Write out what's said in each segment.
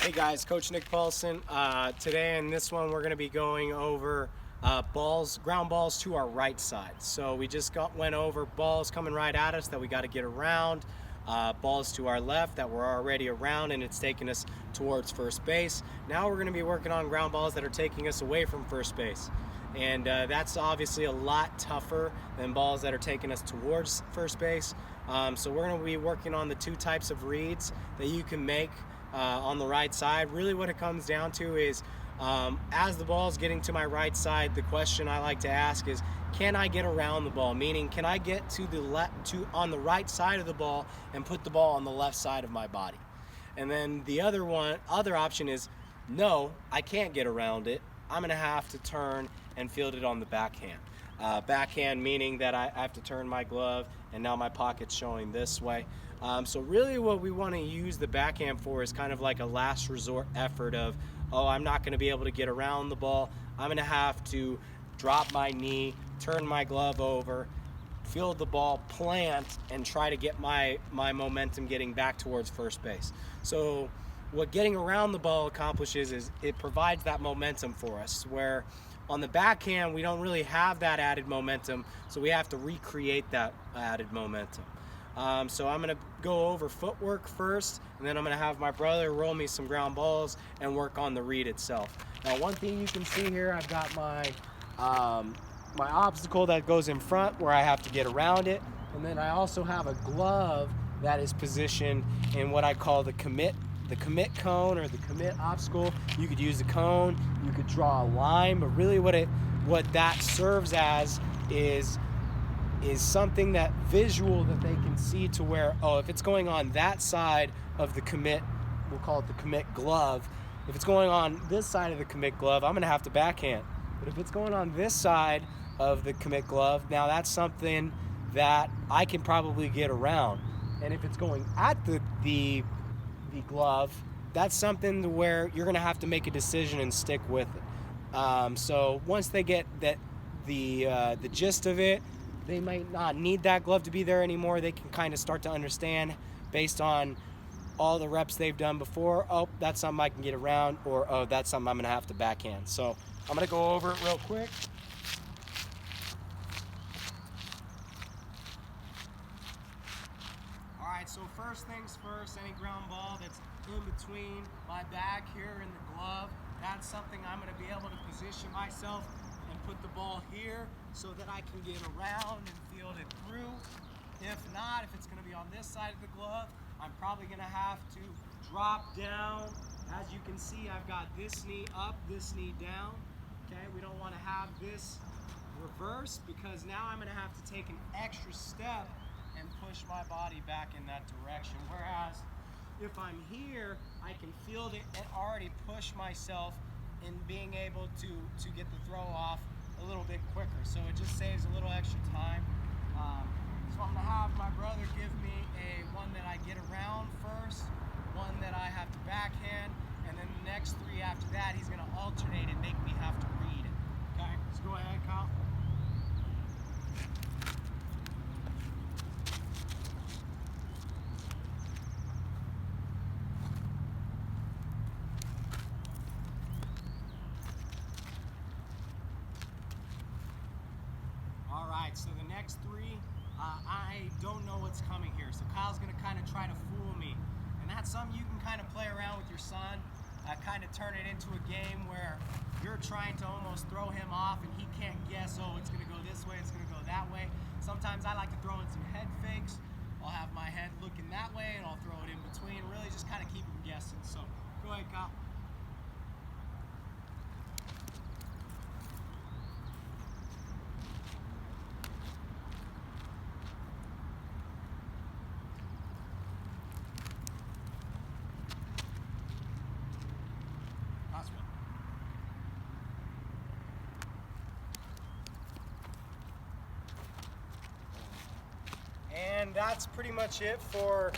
Hey guys, Coach Nick Paulson. Today in this one we're going to be going over ground balls to our right side. So we just went over balls coming right at us that we got to get around, balls to our left that we're already around and it's taking us towards first base. Now we're going to be working on ground balls that are taking us away from first base. And that's obviously a lot tougher than balls that are taking us towards first base. So we're going to be working on the two types of reads that you can make on the right side. Really what it comes down to is as the ball is getting to my right side, the question I like to ask is, can I get around the ball? Meaning, can I get to the on the right side of the ball and put the ball on the left side of my body? And then the other option is, no, I can't get around it. I'm going to have to turn and field it on the backhand. Backhand meaning that I have to turn my glove and now my pocket's showing this way. So really what we want to use the backhand for is kind of like a last resort effort of, oh, I'm not going to be able to get around the ball. I'm going to have to drop my knee, turn my glove over, field the ball, plant, and try to get my momentum getting back towards first base. So what getting around the ball accomplishes is it provides that momentum for us, where on the backhand we don't really have that added momentum, so we have to recreate that added momentum. So I'm going to go over footwork first, and then I'm going to have my brother roll me some ground balls and work on the read itself. Now, one thing you can see here, I've got my obstacle that goes in front where I have to get around it, and then I also have a glove that is positioned in what I call the commit cone or the commit obstacle. You could use a cone, you could draw a line, but really what that serves as is something that visual that they can see, to where, oh, if it's going on that side of the commit, we'll call it the commit glove. If it's going on this side of the commit glove, I'm going to have to backhand. But if it's going on this side of the commit glove, now that's something that I can probably get around. And if it's going at the glove, that's something to where you're going to have to make a decision and stick with it. So once they get the gist of it, they might not need that glove to be there anymore. They can kind of start to understand based on all the reps they've done before, oh, that's something I can get around, or oh, that's something I'm going to have to backhand. So I'm going to go over it real quick. All right, so first things first, any ground ball that's in between my back here and the glove, that's something I'm going to be able to position myself and put the ball here so that I can get around and field it through. If not, if it's going to be on this side of the glove, I'm probably going to have to drop down. As you can see, I've got this knee up, this knee down. Okay, we don't want to have this reverse, because now I'm going to have to take an extra step and push my body back in that direction. Whereas if I'm here, I can field it and already push myself in being able to get the throw off a little bit quicker. So it just saves a little extra time. So I'm going to have my brother give me one that I get around first, one that I have to backhand, and then the next three after that he's going to alternate and make me have to read it. Okay, so go ahead, Kyle. All right, so the next three, I don't know what's coming here. So Kyle's going to kind of try to fool me. And that's something you can kind of play around with your son, kind of turn it into a game where you're trying to almost throw him off and he can't guess, oh, it's going to go this way, it's going to go that way. Sometimes I like to throw in some head fakes. I'll have my head looking that way and I'll throw it in between, really just kind of keep him guessing. So go ahead, Kyle. And that's pretty much it for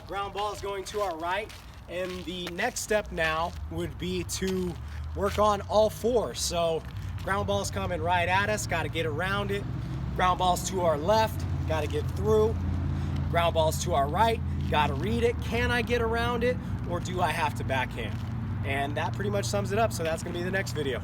ground balls going to our right. And the next step now would be to work on all four. So ground balls coming right at us, got to get around it. Ground balls to our left, got to get through. Ground balls to our right, got to read it. Can I get around it, or do I have to backhand? And that pretty much sums it up. So that's going to be the next video.